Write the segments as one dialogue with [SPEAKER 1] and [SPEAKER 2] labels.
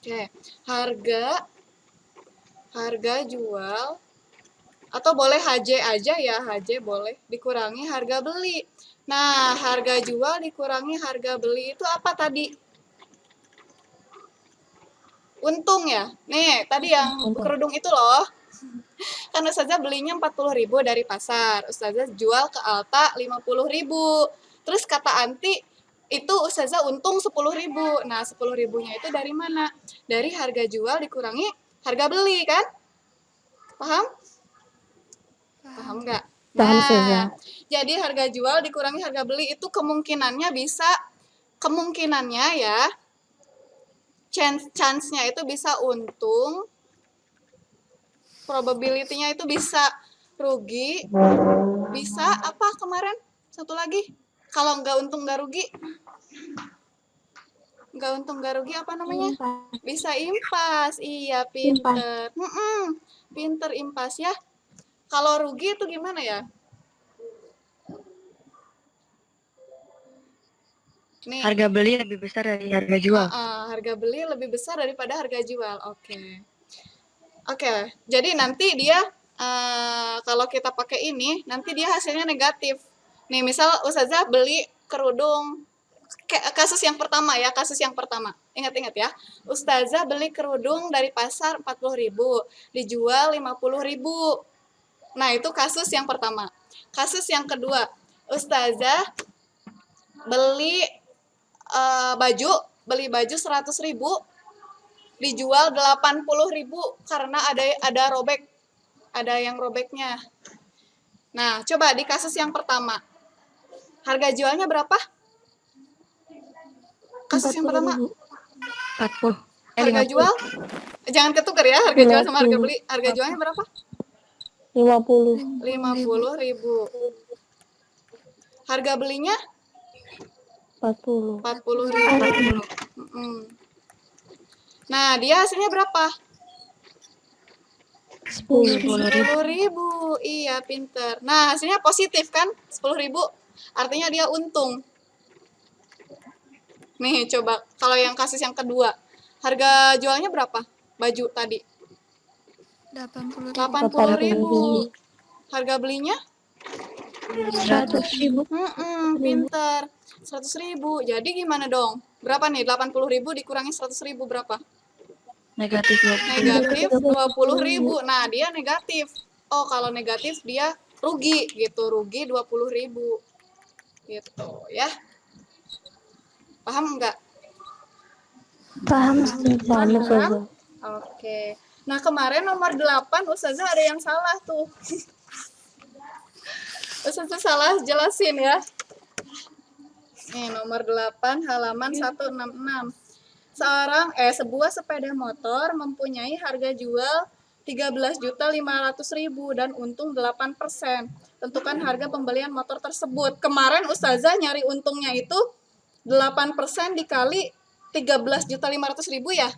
[SPEAKER 1] Oke, harga harga jual atau boleh HJ aja ya, HJ boleh dikurangi harga beli. Nah, harga jual dikurangi harga beli itu apa tadi? Untung ya. Nih, tadi yang
[SPEAKER 2] Untung.
[SPEAKER 1] kerudung itu loh. Kan Ustazah belinya 40.000 dari pasar. Ustazah jual ke Alta 50.000. Terus kata Anti, itu Ustazah untung 10.000. Nah, 10.000-nya itu dari mana? Dari harga jual dikurangi harga beli kan? Paham? Paham nggak?
[SPEAKER 2] Paham
[SPEAKER 1] Nah,
[SPEAKER 2] Ustazah.
[SPEAKER 1] jadi harga jual dikurangi harga beli itu kemungkinannya bisa, kemungkinannya ya, chance-nya itu bisa untung, probability-nya itu bisa rugi, bisa apa kemarin? Satu lagi, kalau nggak untung nggak rugi, nggak untung nggak rugi apa namanya?
[SPEAKER 2] Impas.
[SPEAKER 1] Bisa impas, iya
[SPEAKER 2] Impas.
[SPEAKER 1] pinter. Pinter impas ya. Kalau rugi itu gimana ya? Nih,
[SPEAKER 3] Harga beli lebih besar dari harga jual.
[SPEAKER 1] harga beli lebih besar daripada harga jual. Oke. Jadi nanti dia kalau kita pakai ini, nanti dia hasilnya negatif. Nih, misal Ustazah beli kerudung, kasus yang pertama ya, kasus yang pertama. Ingat-ingat ya. Ustazah beli kerudung dari pasar 40.000, dijual 50.000. Nah, itu kasus yang pertama. Kasus yang kedua, Ustazah beli beli baju 100.000, dijual 80.000 karena ada robek, ada yang robeknya. Nah, coba di kasus yang pertama, harga jualnya berapa? Kasus yang pertama,
[SPEAKER 3] 40.
[SPEAKER 1] harga
[SPEAKER 3] 50.
[SPEAKER 1] jual, jangan ketukar ya, harga jual sama harga
[SPEAKER 2] 50.
[SPEAKER 1] beli. Harga jualnya berapa?
[SPEAKER 2] 50.
[SPEAKER 1] 50.000. Harga belinya
[SPEAKER 2] 40.
[SPEAKER 1] 40.000. Nah, dia hasilnya berapa? 10.000. Iya, pinter. Nah, hasilnya positif kan? 10.000. Artinya dia untung. Nih, coba kalau yang kasus yang kedua. Harga jualnya berapa? Baju tadi. 80.000. Harga belinya?
[SPEAKER 2] 100.000.
[SPEAKER 1] Pinter. 100.000. Jadi gimana dong? Berapa nih? 80.000 dikurangi 100.000 berapa?
[SPEAKER 3] Negatif 20.
[SPEAKER 1] Negatif 20.000. Nah, dia negatif. Oh, kalau negatif dia rugi gitu. Rugi 20.000. Gitu ya. Paham nggak?
[SPEAKER 2] Paham Ustazah.
[SPEAKER 1] Oke. Nah, kemarin nomor 8 Ustazah ada yang salah tuh. Ustazah salah jelasin ya. Nih, nomor 8 halaman 166. Sebuah sepeda motor mempunyai harga jual 13.500.000 dan untung 8%. Tentukan harga pembelian motor tersebut. Kemarin Ustazah nyari untungnya itu 8% dikali 13.500.000 ya?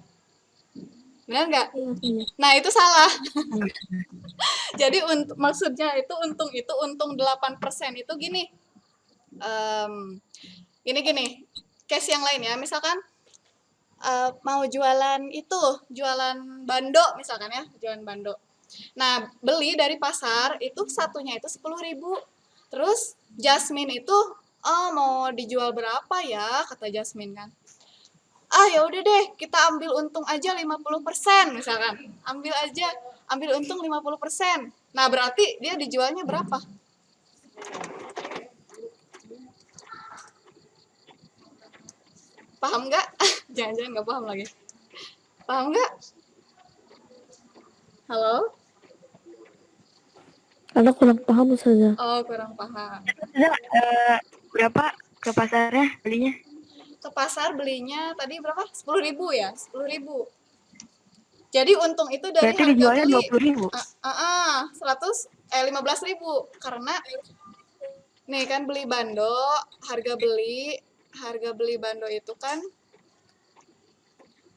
[SPEAKER 1] Benar nggak? Nah, itu salah. Jadi maksudnya itu untung 8% itu gini. Gini. Case yang lain ya. Misalkan mau jualan bando misalkan ya, jualan bando. Nah, beli dari pasar itu satunya itu 10.000. Terus Jasmine itu, "Oh, mau dijual berapa ya?" kata Jasmine kan. "Ah, ya udah deh, kita ambil untung aja 50% misalkan. Ambil untung 50%. Nah, berarti dia dijualnya berapa? Paham nggak? Jangan-jangan nggak paham lagi. Paham nggak? Halo?
[SPEAKER 2] Karena kurang paham Ustazah.
[SPEAKER 1] Oh, kurang paham.
[SPEAKER 3] Berapa ke pasarnya belinya?
[SPEAKER 1] Ke pasar belinya tadi berapa? 10.000 ya? 10.000. Jadi untung itu dari
[SPEAKER 3] Berarti
[SPEAKER 1] harga
[SPEAKER 3] dijualnya
[SPEAKER 1] beli
[SPEAKER 3] 20.000.
[SPEAKER 1] 15.000 karena nih kan beli bando, harga beli bando itu kan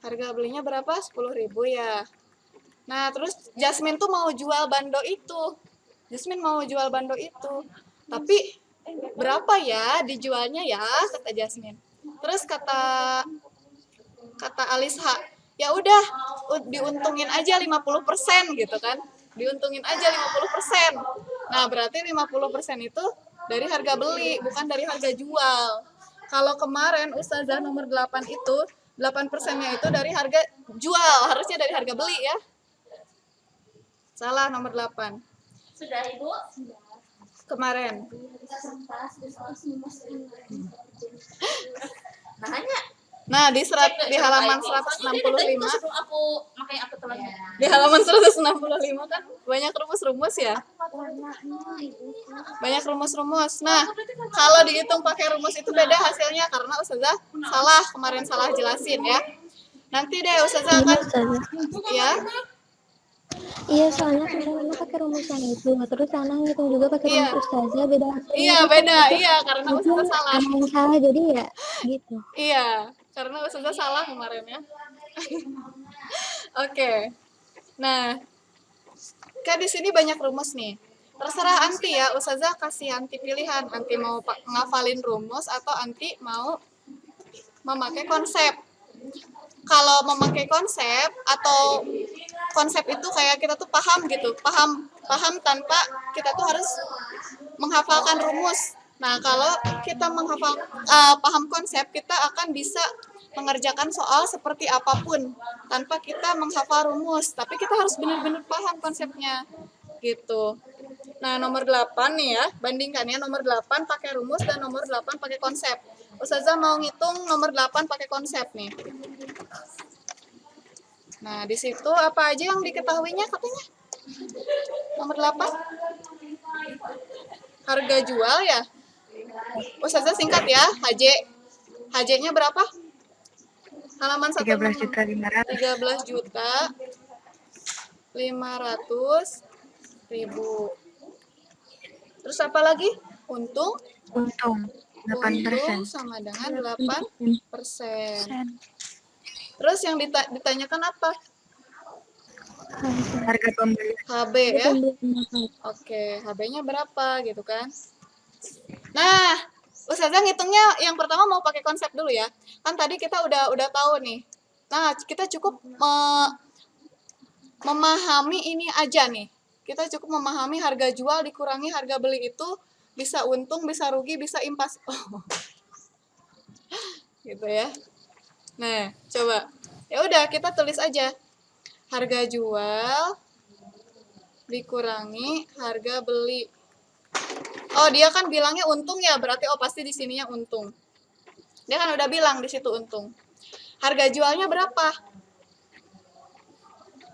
[SPEAKER 1] harga belinya berapa? 10.000 ya. Nah, terus Jasmine tuh mau jual bando itu. Jasmine mau jual bando itu. Tapi berapa ya dijualnya ya, kata Jasmine. Terus kata Alisha, ya udah diuntungin aja 50% gitu kan. Diuntungin aja 50%. Nah, berarti 50% itu dari harga beli, bukan dari harga jual. Kalau kemarin Ustazah nomor 8 itu 8%-nya itu dari harga jual, harusnya dari harga beli ya. Salah nomor 8.
[SPEAKER 4] Sudah Ibu?
[SPEAKER 1] Kemarin.
[SPEAKER 4] Nah, hanya
[SPEAKER 1] Nah, di halaman 165,
[SPEAKER 4] makanya aku telat.
[SPEAKER 1] di halaman 165 kan banyak rumus-rumus ya. Banyak rumus-rumus. Nah, kalau dihitung pakai rumus itu beda hasilnya karena Ustazah salah kemarin salah jelasin ya. Nanti deh Ustazah
[SPEAKER 2] Iya
[SPEAKER 1] akan
[SPEAKER 2] Ustazah.
[SPEAKER 1] ya.
[SPEAKER 2] Iya soalnya kemarin Ana pakai rumus yang itu, terus Ana ngitung juga pakai
[SPEAKER 1] Iya.
[SPEAKER 2] rumus Ustazah beda hasilnya.
[SPEAKER 1] Iya,
[SPEAKER 2] Terus
[SPEAKER 1] beda.
[SPEAKER 2] waktu itu
[SPEAKER 1] Iya, karena
[SPEAKER 2] mungkin
[SPEAKER 1] Ustazah salah.
[SPEAKER 2] Ana yang salah jadi ya gitu.
[SPEAKER 1] Iya, karena Ustazah salah kemarin ya. Oke. Nah, kan di sini banyak rumus nih. Terserah anti ya, Ustazah kasih anti pilihan. Anti mau ngafalin rumus atau anti mau memakai konsep. Kalau memakai konsep atau konsep itu kayak kita tuh paham gitu, paham tanpa kita tuh harus menghafalkan rumus. Nah, kalau kita paham konsep, kita akan bisa mengerjakan soal seperti apapun tanpa kita menghafal rumus, tapi kita harus benar-benar paham konsepnya gitu. Nah, nomor 8 nih ya, bandingkan ya nomor 8 pakai rumus dan nomor 8 pakai konsep. Ustazah mau ngitung nomor 8 pakai konsep nih. Nah, di situ apa aja yang diketahuinya katanya? Nomor 8? Harga jual ya? Ustazah singkat ya, HJ. HJ-nya berapa? Halaman
[SPEAKER 3] 13 juta 500.
[SPEAKER 1] 13 juta 500 ribu. Terus apa lagi? Untung?
[SPEAKER 3] Untung 8%.
[SPEAKER 1] Untung sama dengan 8%. Terus yang ditanyakan apa?
[SPEAKER 3] Harga pembeli.
[SPEAKER 1] HB ya? Oke, HB-nya berapa gitu kan? Nah, Ustazah ngitungnya yang pertama mau pakai konsep dulu ya. Kan tadi kita udah tahu nih. Nah, kita cukup memahami ini aja nih. Kita cukup memahami harga jual dikurangi harga beli itu bisa untung, bisa rugi, bisa impas. Oh. Gitu ya. Nah, coba. Ya udah kita tulis aja. Harga jual dikurangi harga beli. Oh, dia kan bilangnya untung ya, berarti pasti di sininya untung. Dia kan udah bilang di situ untung. Harga jualnya berapa?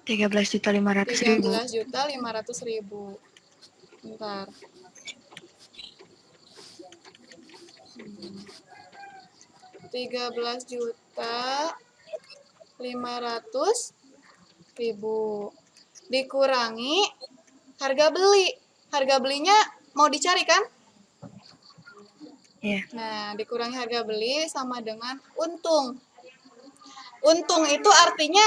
[SPEAKER 3] 13.500.000.
[SPEAKER 1] 13.500.000. Bentar. $13.500.000 dikurangi harga beli. Harga belinya mau dicari kan?
[SPEAKER 3] Iya.
[SPEAKER 1] Nah, dikurangi harga beli sama dengan untung. Untung itu artinya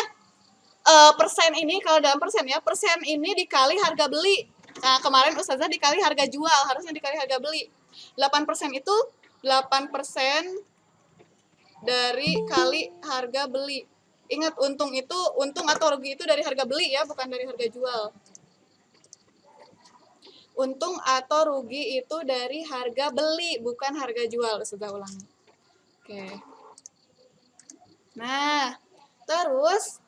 [SPEAKER 1] persen ini, kalau dalam persen ya, persen ini dikali harga beli. Nah, kemarin Ustazah dikali harga jual, harusnya dikali harga beli. 8% itu 8% dari kali harga beli. Ingat, untung atau rugi itu dari harga beli ya, bukan dari harga jual. Untung atau rugi itu dari harga beli, bukan harga jual. Sudah ulangi. Oke. Nah, terus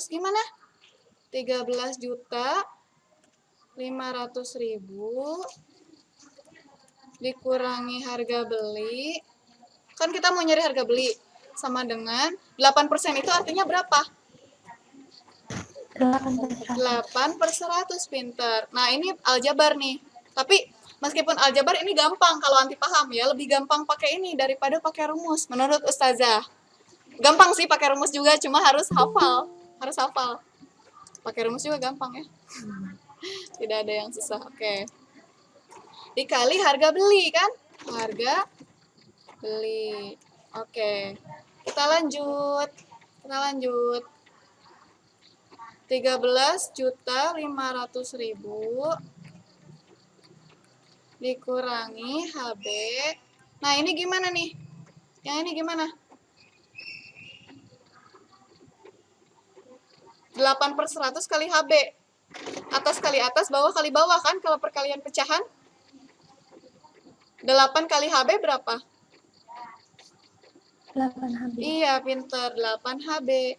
[SPEAKER 1] gimana? 13.500.000 dikurangi harga beli. Kan kita mau nyari harga beli. Sama dengan 8% itu artinya berapa? 8/100, pinter. Nah, ini aljabar nih. Tapi meskipun aljabar ini gampang kalau anti paham ya, lebih gampang pakai ini daripada pakai rumus menurut Ustazah. Gampang sih pakai rumus juga, cuma harus hafal. Pakai rumus juga gampang ya. Tidak ada yang susah. Oke. Dikali harga beli kan? Harga beli. Oke. Kita lanjut. 13.500.000 dikurangi HB. Nah, ini gimana nih? Yang ini gimana? 8/100 kali HB. Atas kali atas, bawah kali bawah kan kalau perkalian pecahan. 8 kali HB berapa?
[SPEAKER 2] 8 HB.
[SPEAKER 1] Iya, pinter. 8 HB.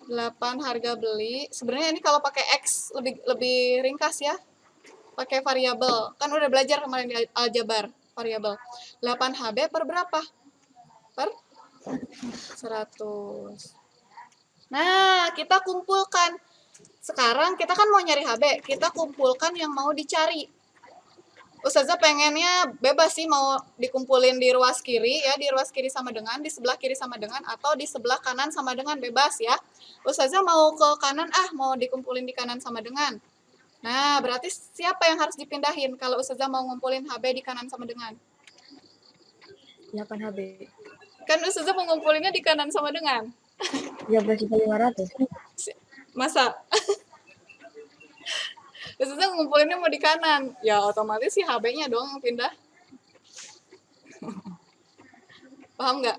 [SPEAKER 1] 8 harga beli. Sebenarnya ini kalau pakai X lebih ringkas ya. Pakai variabel. Kan udah belajar kemarin di aljabar, variabel. 8 HB per berapa? Per 100. Nah, kita kumpulkan. Sekarang kita kan mau nyari HB, kita kumpulkan yang mau dicari. Ustazah pengennya bebas sih, mau dikumpulin di ruas kiri ya, di ruas kiri sama dengan, di sebelah kiri sama dengan, atau di sebelah kanan sama dengan, bebas ya. Ustazah mau ke kanan, mau dikumpulin di kanan sama dengan. Nah, berarti siapa yang harus dipindahin kalau Ustazah mau ngumpulin HB di kanan sama dengan?
[SPEAKER 3] 8 HB.
[SPEAKER 1] Kan Ustazah mau ngumpulinnya di kanan sama dengan.
[SPEAKER 3] 13.500.
[SPEAKER 1] Masa? Ustazah ngumpulinnya mau di kanan. Ya otomatis sih HB-nya dong yang pindah. Paham nggak?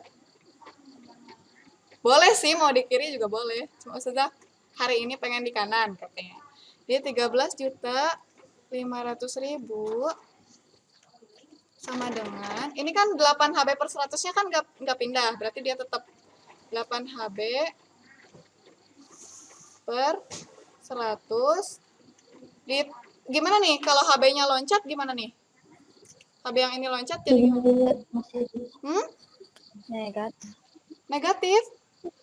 [SPEAKER 1] Boleh sih, mau di kiri juga boleh. Cuma Ustazah hari ini pengen di kanan katanya. Dia 13.500.000 sama dengan, ini kan 8 HB per 100-nya kan nggak pindah. Berarti dia tetap 8 HB per 100. Gimana nih kalau HB-nya loncat gimana nih? HB yang ini loncat jadi gimana? Negatif.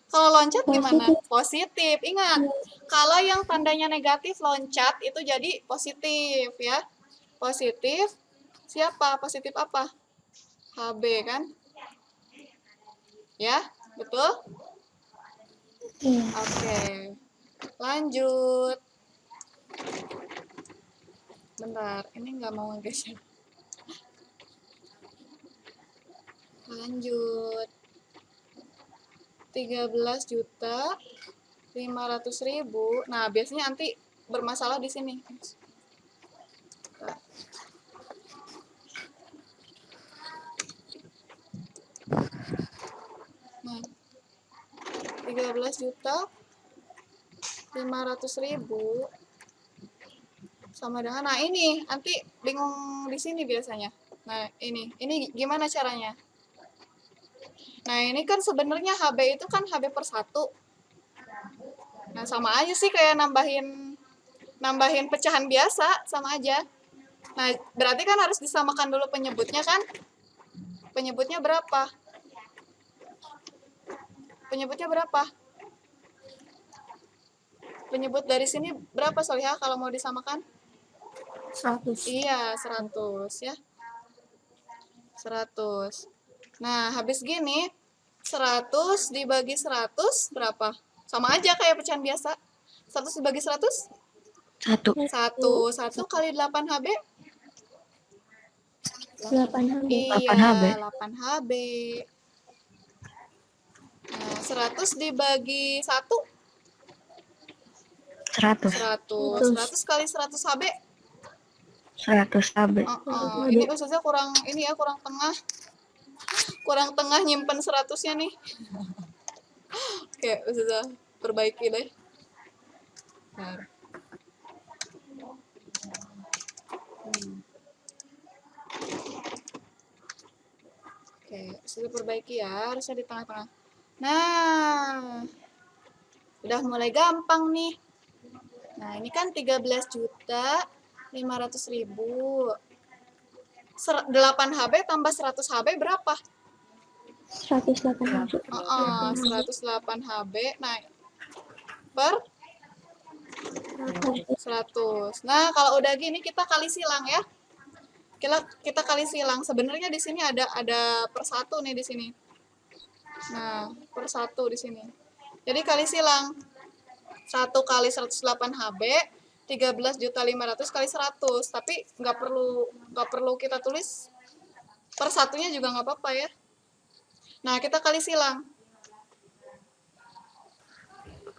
[SPEAKER 1] Kalau loncat gimana? Positif. Ingat, kalau yang tandanya negatif loncat itu jadi positif ya. Positif. Siapa? Positif apa? HB kan? Ya, betul? Oke. Lanjut. Bentar, ini nggak mau ngegeser. Lanjut. 13.500.000. Nah, biasanya nanti bermasalah di sini. Nah, 13.500.000 sama dengan, nah ini nanti bingung di sini biasanya. Nah, ini gimana caranya? Nah, ini kan sebenarnya HB itu kan HB per 1. Nah, sama aja sih kayak nambahin pecahan biasa, sama aja. Nah, berarti kan harus disamakan dulu penyebutnya kan? Penyebutnya berapa? Penyebutnya berapa? Penyebut dari sini berapa Solihah kalau mau disamakan?
[SPEAKER 2] 100.
[SPEAKER 1] Iya, 100 ya. 100. Nah, habis gini, 100 dibagi 100 berapa? Sama aja kayak pecahan biasa. 100 dibagi 100?
[SPEAKER 3] 1.
[SPEAKER 1] 1. 1 kali 8 HB?
[SPEAKER 2] 8 HB.
[SPEAKER 1] Iya,
[SPEAKER 3] 8 HB.
[SPEAKER 1] 8 HB. Nah, 100 dibagi 1?
[SPEAKER 3] 100.
[SPEAKER 1] 100 kali 100 HB?
[SPEAKER 3] 100 HB.
[SPEAKER 1] Ini Ustazah kurang tengah. Kurang tengah nyimpen 100-nya nih. Oke, Ustazah perbaiki deh. Bentar. Oke, Ustazah perbaiki ya, harusnya di tengah-tengah. Nah, udah mulai gampang nih. Nah, ini kan 13.500.000. 8 HB tambah 100 HB berapa?
[SPEAKER 2] 108 HB.
[SPEAKER 1] 108 HB. Nah, per 100. Nah, kalau udah gini kita kali silang ya. Kita kali silang. Sebenarnya di sini ada per 1 nih di sini. Nah, per 1 di sini. Jadi kali silang. 1 kali 108 HB, 13.500 kali 100. Tapi nggak perlu kita tulis per satunya juga nggak apa-apa ya. Nah, kita kali silang.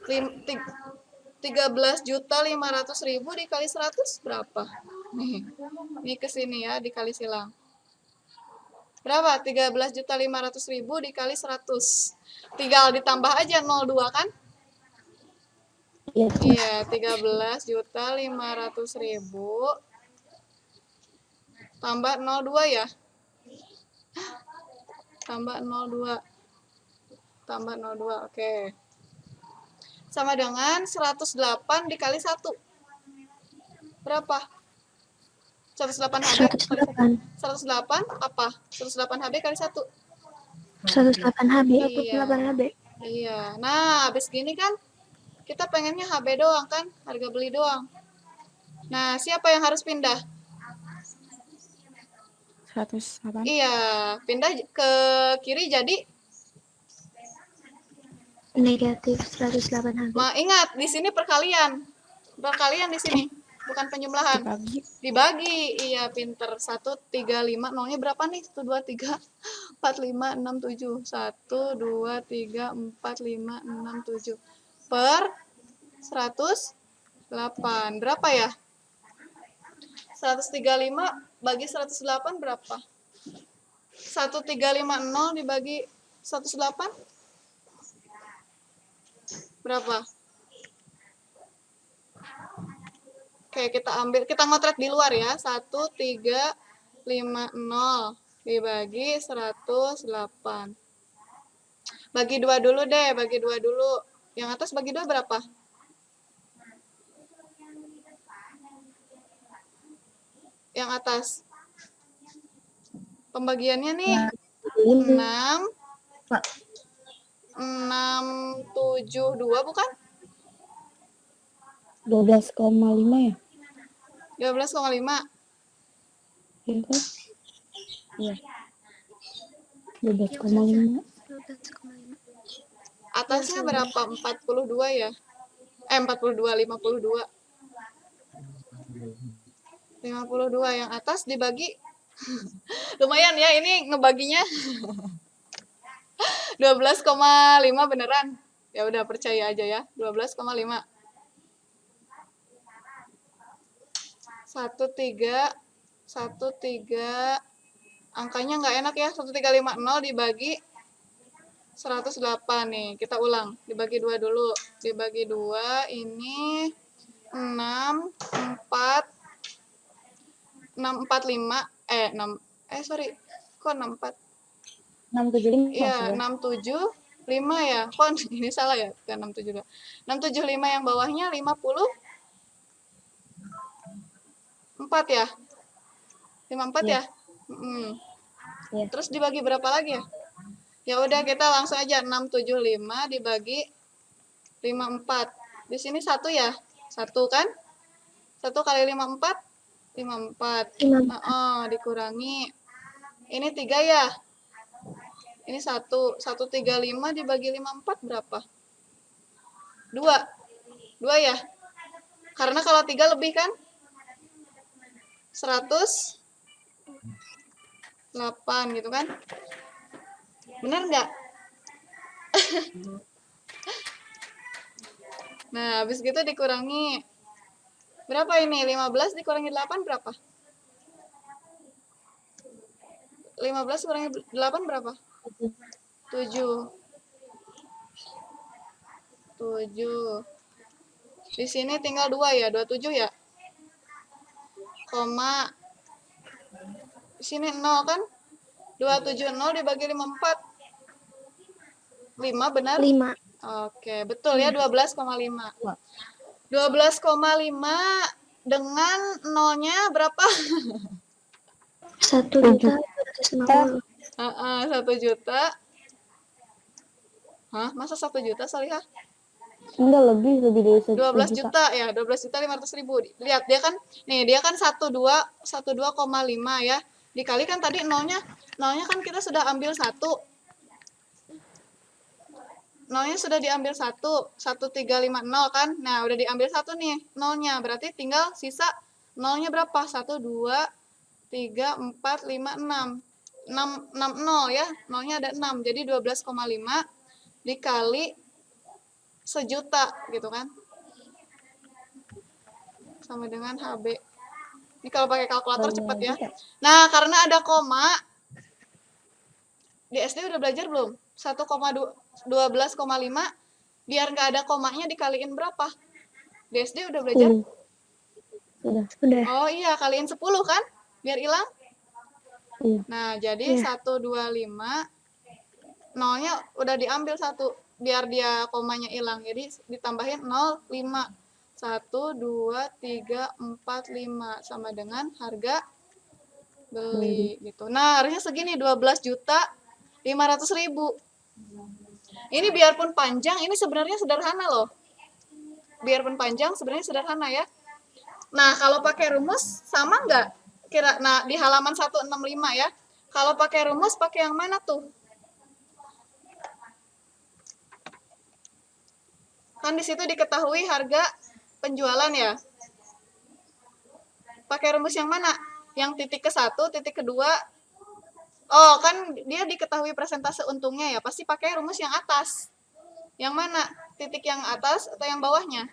[SPEAKER 1] 13.500.000 dikali 100 berapa? Nih, ini ke sini ya, dikali silang. Berapa? 13.500.000 dikali 100. Tinggal ditambah aja 02 kan?
[SPEAKER 2] Iya.
[SPEAKER 1] Iya, 13.500.000 tambah 02 ya. Tambah 02. Tambah 02. Oke. Sama dengan 108 dikali 1. Berapa? 108 HB kali 1. 108 apa? 108 HB kali 1.
[SPEAKER 2] 108 HB.
[SPEAKER 1] Iya.
[SPEAKER 2] 108 HB.
[SPEAKER 1] Iya. Nah, habis gini kan kita pengennya HB doang kan, harga beli doang. Nah, siapa yang harus pindah?
[SPEAKER 5] 108.
[SPEAKER 1] Iya, pindah ke kiri jadi
[SPEAKER 2] Negatif 108 HB.
[SPEAKER 1] ingat di sini perkalian. Perkalian di sini, bukan penjumlahan.
[SPEAKER 5] Dibagi.
[SPEAKER 1] Dibagi. Iya, pinter. 135 nolnya berapa nih? 1 2 3 4 5 6 7. 1 2 3 4 5 6 7 per 108. Berapa ya? 135 bagi 108 berapa? 1350 dibagi 108 berapa? Oke, kita ngotret di luar ya. 1350 dibagi 108. Bagi 2 dulu deh, bagi 2 dulu. Yang atas bagi 2 berapa? Yang atas. Pembagiannya nih 6 672 bukan?
[SPEAKER 5] 12,5 ya?
[SPEAKER 1] 12,5.
[SPEAKER 5] Iya kan?
[SPEAKER 3] Iya.
[SPEAKER 5] 12,5.
[SPEAKER 2] 12,5.
[SPEAKER 1] Atasnya berapa? 42 ya? 42, 52. 52 yang atas dibagi lumayan ya ini ngebaginya 12,5 beneran. Ya udah percaya aja ya. 12,5. 13 angkanya nggak enak ya. 1350 dibagi 108 nih. Kita ulang. Dibagi 2 dulu. Dibagi 2 ini 6 645 sorry. Kok 64?
[SPEAKER 3] 675.
[SPEAKER 1] Iya, 675 ya. Kok ini salah ya? Bukan 672. 675 yang bawahnya 54 ya? 54 ya?
[SPEAKER 3] Iya.
[SPEAKER 1] Terus dibagi berapa lagi ya? Ya udah kita langsung aja 675 dibagi 54. Di sini 1 ya? 1 kan? 1 kali 54 54. Dikurangi. Ini 3 ya? Ini 1. 135 dibagi 54 berapa? 2. 2 ya? Karena kalau 3 lebih kan? 108 gitu kan? Bener nggak? Nah, habis gitu dikurangi. Berapa ini? 15 dikurangi 8 berapa? 15 kurangi 8 berapa? 7. 7. Di sini tinggal 2 ya, 27 ya? Koma. Di sini 0 kan? 270 dibagi 54. 5 benar?
[SPEAKER 2] 5.
[SPEAKER 1] Oke, betul ya 12,5. 12,5 dengan nolnya berapa?
[SPEAKER 2] 1.250.000.
[SPEAKER 1] 1 juta. Hah, masa 1 juta Salihah?
[SPEAKER 5] Enggak, lebih dari
[SPEAKER 1] 12 juta ya, 12.500.000. Lihat dia kan 12,5 ya. Dikalikan tadi nolnya kan kita sudah ambil 1. Nolnya sudah diambil 1, 1350 kan. Nah, udah diambil 1 nih nolnya. Berarti tinggal sisa nolnya berapa? 1 2 3 4 5 6. 6 nol ya. Nolnya ada 6. Jadi 12,5 dikali sejuta gitu kan. Sama dengan HB. Ini kalau pakai kalkulator cepat ya. Nah, karena ada koma, di SD udah belajar belum? 12,5 biar nggak ada komanya dikaliin berapa? Di SD udah belajar?
[SPEAKER 5] 10. Udah.
[SPEAKER 1] Oh iya, kaliin 10 kan? Biar hilang.
[SPEAKER 5] Iya.
[SPEAKER 1] Nah, jadi
[SPEAKER 5] Iya.
[SPEAKER 1] 1, 2, 5. Nolnya udah diambil 1. Biar dia komanya hilang. Jadi ditambahin 0, 5. 1, 2, 3, 4, 5. Sama dengan harga beli gitu. Nah, harusnya segini 12.500.000. Ini biarpun panjang, ini sebenarnya sederhana loh. Biarpun panjang, sebenarnya sederhana ya. Nah, kalau pakai rumus sama nggak? Nah, di halaman 165 ya. Kalau pakai rumus, pakai yang mana tuh? Kan di situ diketahui harga penjualan ya. Pakai rumus yang mana? Yang titik ke 1, titik kedua. Oh, kan dia diketahui persentase untungnya ya. Pasti pakai rumus yang atas. Yang mana? Titik yang atas atau yang bawahnya?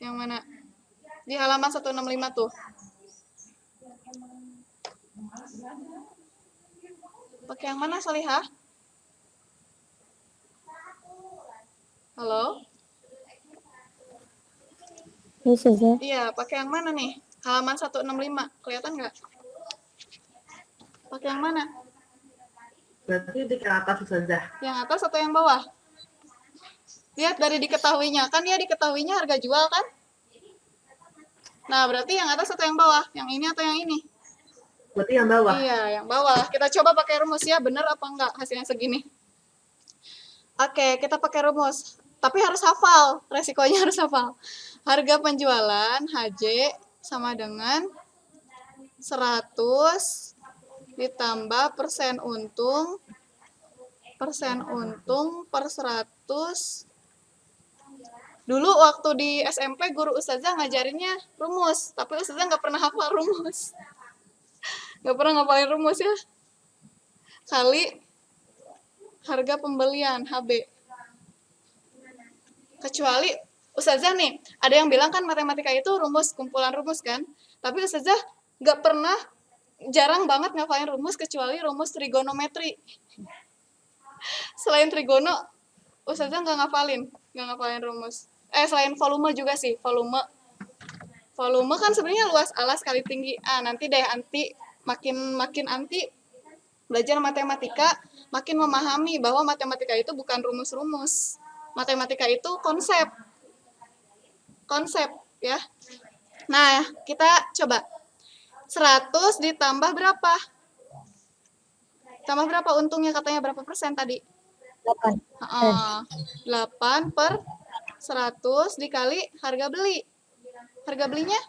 [SPEAKER 1] Yang mana? Di halaman 165 tuh. Pakai yang mana, Solihah? Halo?
[SPEAKER 5] Ya, Ustazah.
[SPEAKER 1] Iya, pakai yang mana nih? Halaman 165. Kelihatan nggak? Pakai yang mana?
[SPEAKER 6] Berarti di atas Ustazah.
[SPEAKER 1] Yang atas atau yang bawah? Lihat dari diketahuinya. Kan dia diketahuinya harga jual kan? Nah, berarti yang atas atau yang bawah? Yang ini atau yang ini?
[SPEAKER 6] Berarti yang bawah.
[SPEAKER 1] Iya, yang bawah. Kita coba pakai rumus ya, bener apa enggak hasilnya segini. Oke, kita pakai rumus. Tapi harus hafal, resikonya harus hafal. Harga penjualan HJ sama dengan 100 ditambah persen untung per 100. Dulu waktu di SMP guru Ustazah ngajarinnya rumus, tapi Ustazah nggak pernah hafal rumus. Nggak pernah ngapalin rumus ya. Kali harga pembelian HB. Kecuali Ustazah nih, ada yang bilang kan matematika itu rumus, kumpulan rumus kan. Tapi Ustazah nggak pernah, jarang banget ngapalin rumus kecuali rumus trigonometri. Selain trigono, Ustazah nggak ngapalin rumus. Selain volume juga sih, volume. Volume kan sebenarnya luas alas kali tinggi A. Nanti deh makin anti belajar matematika, makin memahami bahwa matematika itu bukan rumus-rumus. Matematika itu konsep. Konsep ya. Nah, kita coba. 100 ditambah berapa? Tambah berapa untungnya, katanya berapa persen tadi?
[SPEAKER 3] 8.
[SPEAKER 1] 8 per 100 dikali harga beli. Harga belinya?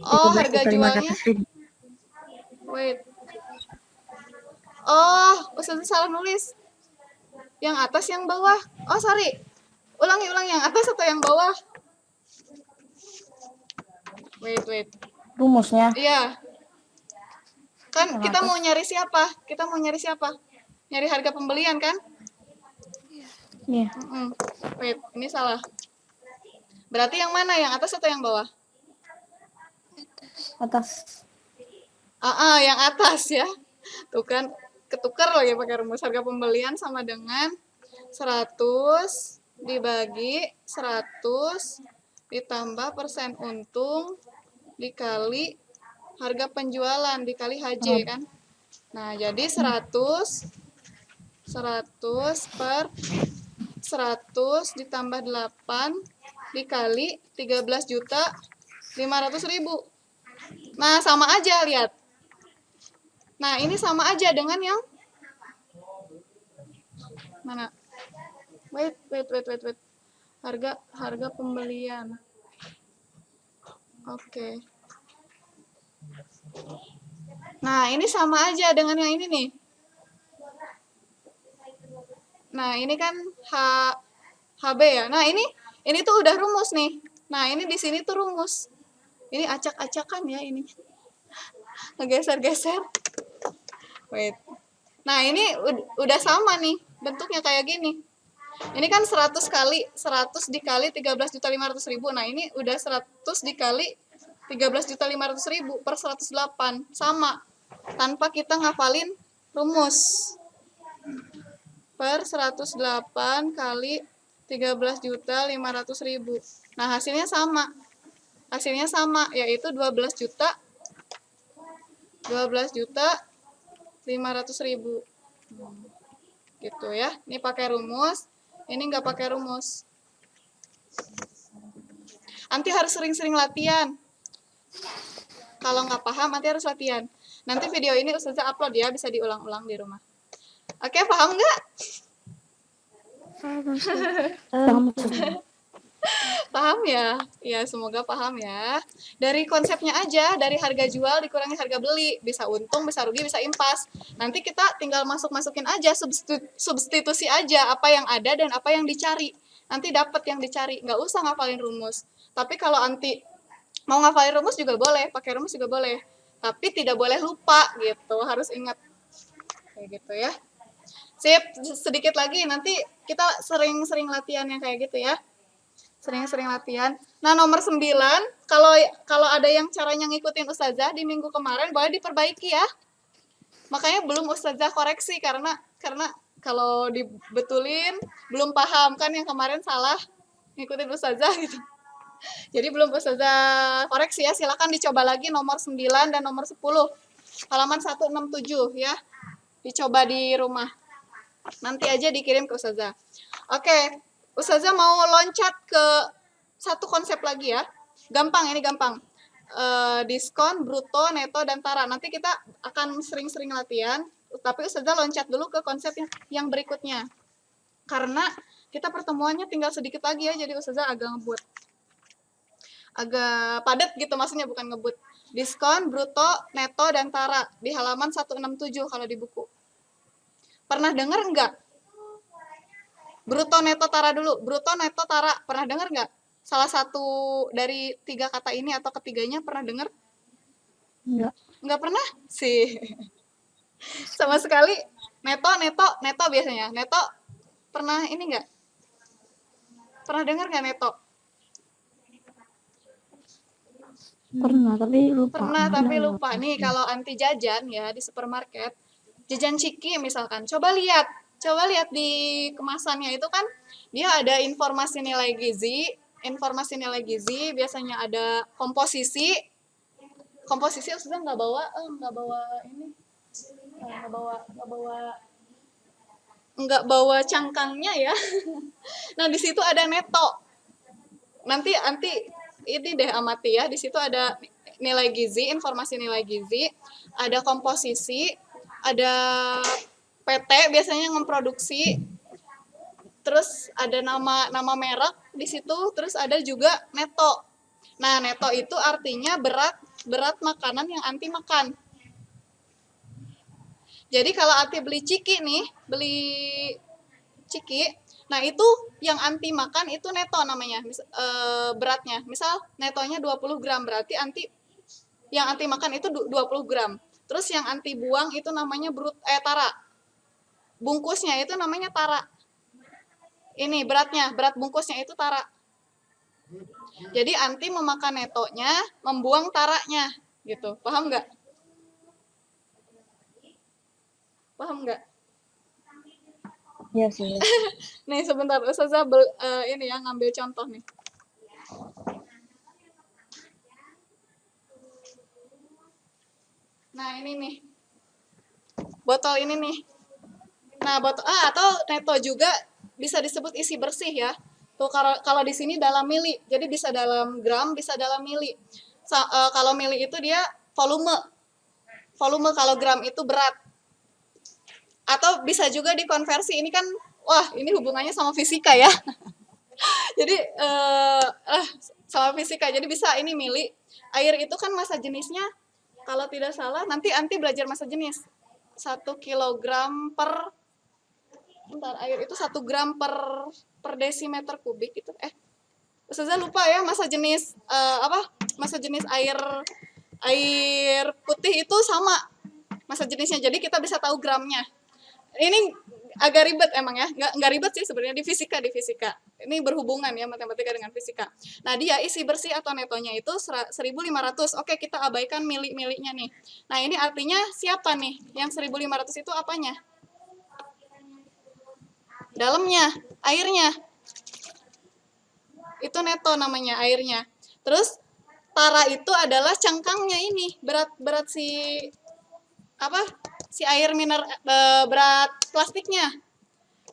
[SPEAKER 1] Oh, harga jualnya. Wait. Oh, Ustazah salah nulis. Yang atas yang bawah. Oh, sorry. Ulangi yang atas atau yang bawah? Wait.
[SPEAKER 5] Rumusnya.
[SPEAKER 1] Iya. Kan kita mau nyari siapa? Nyari harga pembelian kan?
[SPEAKER 5] Iya.
[SPEAKER 1] Wait, ini salah. Berarti yang mana? Yang atas atau yang bawah?
[SPEAKER 5] Atas.
[SPEAKER 1] Yang atas ya. Tuh kan, ketukar lagi pakai rumus. Harga pembelian sama dengan 100 dibagi 100 ditambah persen untung dikali harga penjualan dikali HJ kan. Nah, jadi 100 per 100 ditambah 8 dikali 13.500.000. Nah, sama aja, lihat. Nah, ini sama aja dengan yang mana? Wait. Harga pembelian. Oke. Nah, ini sama aja dengan yang ini nih. Nah, ini kan HB ya. Nah, ini tuh udah rumus nih. Nah, ini di sini tuh rumus. Ini acak-acakan ya ini. Ngegeser-geser. Wait. Nah, ini udah sama nih. Bentuknya kayak gini. Ini kan 100 dikali 13.500.000. Nah, ini udah 100 dikali 13.500.000 per 108. Sama. Tanpa kita ngafalin rumus. per 108 kali 13.500.000. Nah, hasilnya sama. Hasilnya sama, yaitu 12.500.000. Gitu ya. Ini pakai rumus, ini nggak pakai rumus. Nanti harus sering-sering latihan. Kalau nggak paham, nanti harus latihan. Nanti video ini Ustazah upload ya, bisa diulang-ulang di rumah. Oke, paham nggak?
[SPEAKER 5] Paham, Ustazah.
[SPEAKER 1] Paham ya? Ya, semoga paham ya. Dari konsepnya aja, dari harga jual dikurangi harga beli. Bisa untung, bisa rugi, bisa impas. Nanti kita tinggal masukin aja, substitusi aja apa yang ada dan apa yang dicari. Nanti dapat yang dicari. Nggak usah ngafalin rumus. Tapi kalau anti mau ngafalin rumus juga boleh, pakai rumus juga boleh. Tapi tidak boleh lupa gitu, harus ingat. Kayak gitu ya. Sip, sedikit lagi nanti kita sering-sering latihan yang kayak gitu ya. Sering-sering latihan. Nah, nomor 9, kalau ada yang caranya ngikutin Ustazah di minggu kemarin boleh diperbaiki ya. Makanya belum Ustazah koreksi karena kalau dibetulin belum paham kan yang kemarin salah ngikutin Ustazah gitu. Jadi belum Ustazah koreksi ya. Silakan dicoba lagi nomor 9 dan nomor 10. Halaman 167 ya. Dicoba di rumah. Nanti aja dikirim ke Ustazah. Oke. Ustazah mau loncat ke satu konsep lagi ya. Gampang, ini gampang. Diskon, bruto, neto, dan tara. Nanti kita akan sering-sering latihan. Tapi Ustazah loncat dulu ke konsep yang berikutnya. Karena kita pertemuannya tinggal sedikit lagi ya. Jadi Ustazah agak ngebut. Agak padat gitu maksudnya, bukan ngebut. Diskon, bruto, neto, dan tara. Di halaman 167 kalau di buku. Pernah dengar enggak? Bruto, neto, tara dulu. Bruto, neto, tara. Pernah dengar nggak? Salah satu dari 3 kata ini atau ketiganya pernah dengar?
[SPEAKER 5] Enggak.
[SPEAKER 1] Nggak pernah? Sih. Sama sekali. Neto biasanya. Neto pernah ini nggak? Pernah dengar nggak neto?
[SPEAKER 5] Pernah, tapi lupa.
[SPEAKER 1] Pernah, tapi lupa. Nih, kalau anti jajan ya di supermarket, jajan ciki misalkan. Coba lihat di kemasannya itu kan dia ada informasi nilai gizi biasanya ada komposisi Ustazah nggak bawa ini, nggak bawa cangkangnya ya. Nah, di situ ada neto. Nanti ini deh amati ya, di situ ada nilai gizi, informasi nilai gizi, ada komposisi, ada PT biasanya yang memproduksi, terus ada nama merek di situ, terus ada juga neto. Nah, neto itu artinya berat makanan yang anti makan. Jadi kalau anti beli ciki, nah itu yang anti makan itu neto namanya, beratnya. Misal netonya 20 gram, berarti yang anti makan itu 20 gram. Terus yang anti buang itu namanya tara. Bungkusnya itu namanya tara. Ini berat bungkusnya itu tara. Jadi anti memakan netonya, membuang taranya, gitu. Paham nggak? Paham nggak?
[SPEAKER 3] Iya sih.
[SPEAKER 1] Nih sebentar, Ustazah ini ya ngambil contoh nih. Nah ini nih, botol ini nih. Nah atau neto juga bisa disebut isi bersih ya. Tuh kalau di sini dalam mili, jadi bisa dalam gram, bisa dalam mili. Kalau mili itu dia volume kalau gram itu berat. Atau bisa juga dikonversi, ini kan, wah ini hubungannya sama fisika ya. Jadi sama fisika, jadi bisa ini mili. Air itu kan massa jenisnya, kalau tidak salah nanti belajar massa jenis. 1 kilogram per, air itu 1 gram per desimeter kubik itu. Ustazah lupa ya massa jenis massa jenis air putih itu sama massa jenisnya, jadi kita bisa tahu gramnya. Ini agak ribet emang ya, nggak ribet sih sebenarnya di fisika. Ini berhubungan ya matematika dengan fisika. Nah dia isi bersih atau netonya itu 1.500. Oke, kita abaikan miliknya nih. Nah ini artinya siapa nih yang 1.500 itu apanya? dalamnya, airnya. Itu neto namanya, airnya. Terus tara itu adalah cangkangnya ini, berat si apa? Si air berat plastiknya.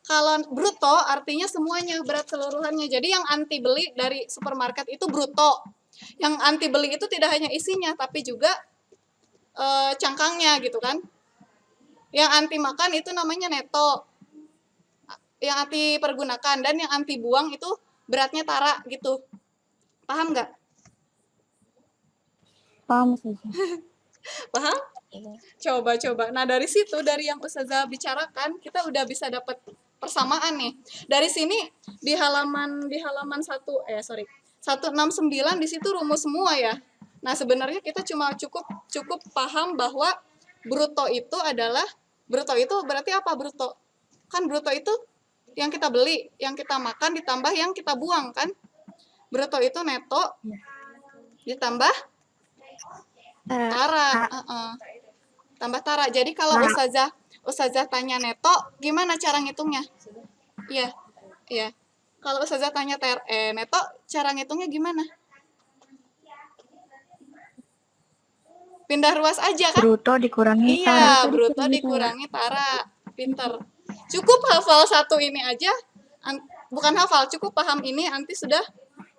[SPEAKER 1] Kalau bruto artinya semuanya, berat seluruhannya. Jadi yang anti beli dari supermarket itu bruto. Yang anti beli itu tidak hanya isinya, tapi juga cangkangnya gitu kan. Yang anti makan itu namanya neto. Yang anti pergunakan, dan yang anti buang itu beratnya tara gitu. Paham nggak?
[SPEAKER 3] Paham saja.
[SPEAKER 1] Paham? Coba. Nah, dari situ, dari yang Ustazah bicarakan, kita udah bisa dapat persamaan nih. Dari sini di halaman 169 di situ rumus semua ya. Nah, sebenarnya kita cuma cukup paham bahwa bruto itu berarti apa bruto? Kan bruto itu yang kita beli, yang kita makan ditambah yang kita buang kan? Bruto itu neto ditambah tara. Tambah tara. Jadi kalau Ustazah tanya neto, gimana cara ngitungnya? Iya. Kalau Ustazah tanya neto, cara ngitungnya gimana? Pindah ruas aja kan?
[SPEAKER 5] Bruto dikurangi
[SPEAKER 1] Iya, bruto dikurangi tara. Pinter. Cukup hafal satu ini aja, bukan hafal, cukup paham ini, nanti sudah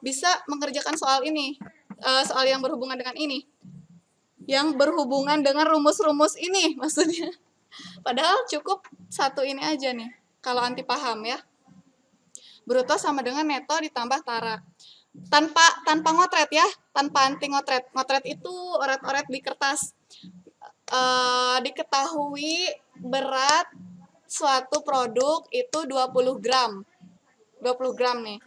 [SPEAKER 1] bisa mengerjakan soal ini. Soal yang berhubungan dengan ini. Yang berhubungan dengan rumus-rumus ini maksudnya. Padahal cukup satu ini aja nih, kalau anti paham ya. Bruto sama dengan neto ditambah tara. Tanpa ngotret ya, tanpa anti ngotret. Ngotret itu oret-oret di kertas. Diketahui berat suatu produk itu 20 gram. 20 gram nih.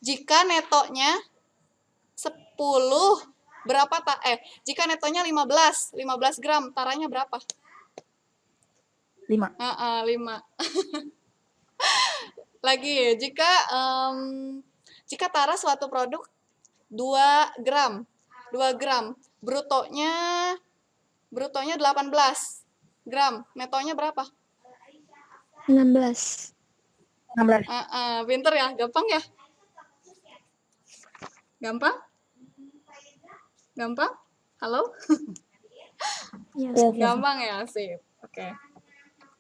[SPEAKER 1] Jika netonya 10, berapa jika netonya 15 gram, taranya berapa?
[SPEAKER 5] 5.
[SPEAKER 1] 5. Lagi, jika tara suatu produk 2 gram, brutonya 18 gram, netonya berapa?
[SPEAKER 2] 16.
[SPEAKER 3] 16.
[SPEAKER 1] Pinter ya, gampang ya? Gampang? Halo?
[SPEAKER 2] Iya,
[SPEAKER 3] Iya,
[SPEAKER 1] Gampang ya, sip. Oke.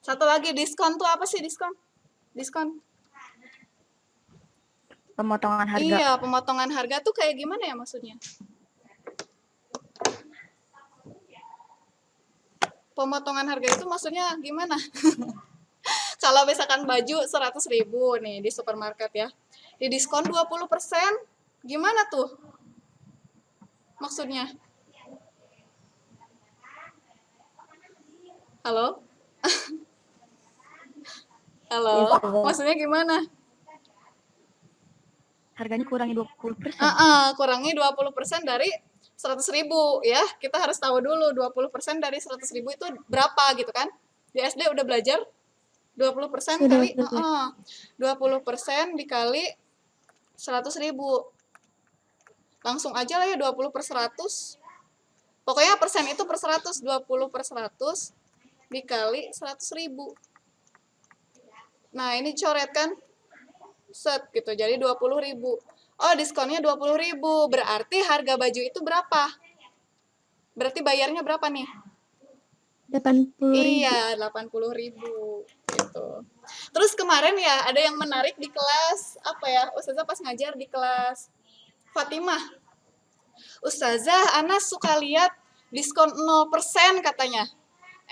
[SPEAKER 1] Satu lagi, diskon tuh apa sih diskon? Diskon.
[SPEAKER 5] Pemotongan harga.
[SPEAKER 1] Iya, pemotongan harga tuh kayak gimana ya maksudnya? Pemotongan harga itu maksudnya gimana? Kalau misalkan baju 100.000 nih di supermarket ya, di diskon 20%, gimana tuh? Maksudnya? Halo? Halo? Maksudnya gimana?
[SPEAKER 5] Harganya kurangi 20%.
[SPEAKER 1] Kurangi 20% dari 100.000 ya. Kita harus tahu dulu 20% dari 100.000 itu berapa gitu kan. Di SD udah belajar 20% kali 20% dikali 100.000. Langsung aja lah ya 20/100. Pokoknya persen itu per 100, 20/100 dikali 100.000. Nah, ini coret kan? Set gitu. Jadi 20.000. Oh, diskonnya 20.000. Berarti harga baju itu berapa? Berarti bayarnya berapa nih?
[SPEAKER 2] 80.000.
[SPEAKER 1] Iya, 80.000 gitu. Terus kemarin ya ada yang menarik di kelas apa ya? Ustazah pas ngajar di kelas Fatimah. Ustazah, Ana suka lihat diskon 0% katanya.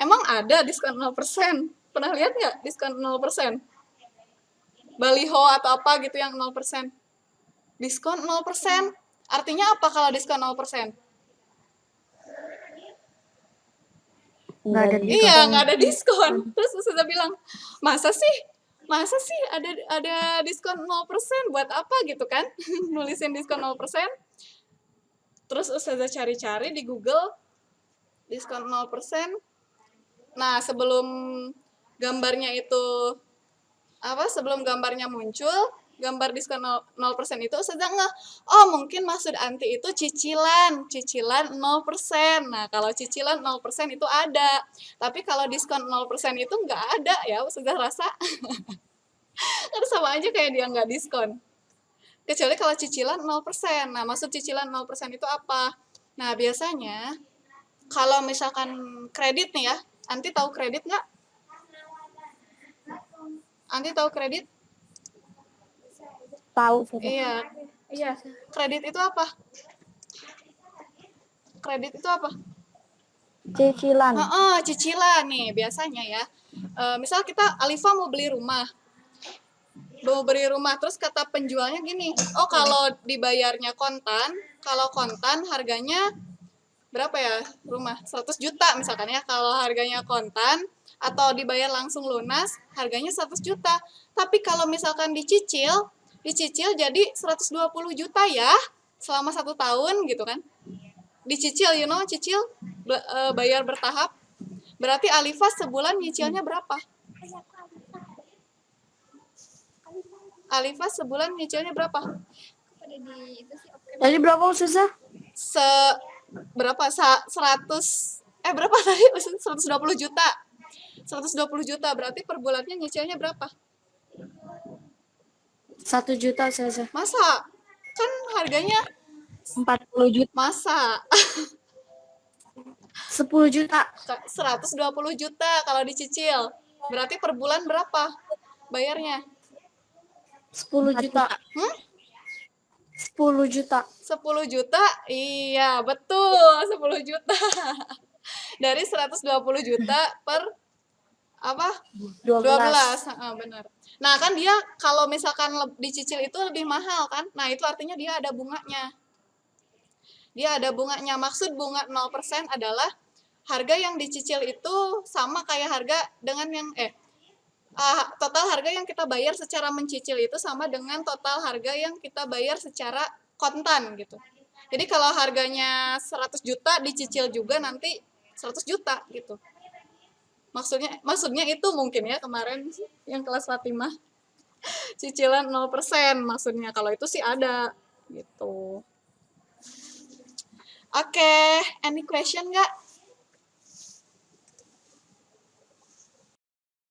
[SPEAKER 1] Emang ada diskon 0%? Pernah lihat nggak diskon 0%? Baliho atau apa gitu yang 0%. Diskon 0%. Artinya apa kalau diskon 0%?
[SPEAKER 5] Nggak ada diskon.
[SPEAKER 1] Iya, nggak ada diskon. Terus Ustazah bilang, masa sih ada diskon 0%? Buat apa gitu kan? Nulisin diskon 0%. Terus Ustazah cari-cari di Google, diskon 0%. Nah, sebelum gambarnya muncul, gambar diskon 0% itu Ustazah oh mungkin maksud anti itu cicilan 0%. Nah, kalau cicilan 0% itu ada. Tapi kalau diskon 0% itu nggak ada ya, Ustazah rasa. Kan sama aja kayak dia nggak diskon. Kecuali kalau cicilan 0%. Nah, maksud cicilan 0% itu apa? Nah, biasanya kalau misalkan kredit nih ya, Anti tahu kredit nggak? Anti tahu kredit?
[SPEAKER 2] Tahu sih.
[SPEAKER 1] Iya, iya. Kredit itu apa? Kredit itu apa?
[SPEAKER 2] Cicilan.
[SPEAKER 1] Cicilan nih biasanya ya. Misal kita Alifa mau beli rumah. Terus kata penjualnya gini, oh kalau dibayarnya kontan, kalau kontan harganya berapa ya rumah? 100 juta misalkan ya, kalau harganya kontan atau dibayar langsung lunas, harganya 100 juta. Tapi kalau misalkan dicicil jadi 120 juta ya, selama 1 tahun gitu kan. Dicicil, cicil, bayar bertahap. Berarti Alifa sebulan nyicilnya berapa? Alifa sebulan nyicilnya berapa?
[SPEAKER 2] Jadi berapa Ustazah?
[SPEAKER 1] Berapa? 100 berapa tadi? 120 juta. 120 juta berarti per bulannya nyicilnya berapa?
[SPEAKER 2] 1 juta Ustazah.
[SPEAKER 1] Masa? Kan harganya
[SPEAKER 2] 40 juta.
[SPEAKER 1] masa
[SPEAKER 2] 10 juta.
[SPEAKER 1] 120 juta kalau dicicil. Berarti per bulan berapa bayarnya?
[SPEAKER 2] 10 juta. 10 juta.
[SPEAKER 1] 10 juta? Iya, betul. 10 juta. Dari 120 juta per apa? 12. Benar. Nah, kan dia kalau misalkan dicicil itu lebih mahal kan? Nah, itu artinya dia ada bunganya. Dia ada bunganya. Maksud bunga 0% adalah harga yang dicicil itu sama kayak harga dengan yang total harga yang kita bayar secara mencicil itu sama dengan total harga yang kita bayar secara kontan gitu. Jadi kalau harganya 100 juta dicicil juga nanti 100 juta gitu. Maksudnya itu mungkin ya kemarin yang kelas Fatimah. Cicilan 0% maksudnya. Kalau itu sih ada gitu. Oke, any question nggak?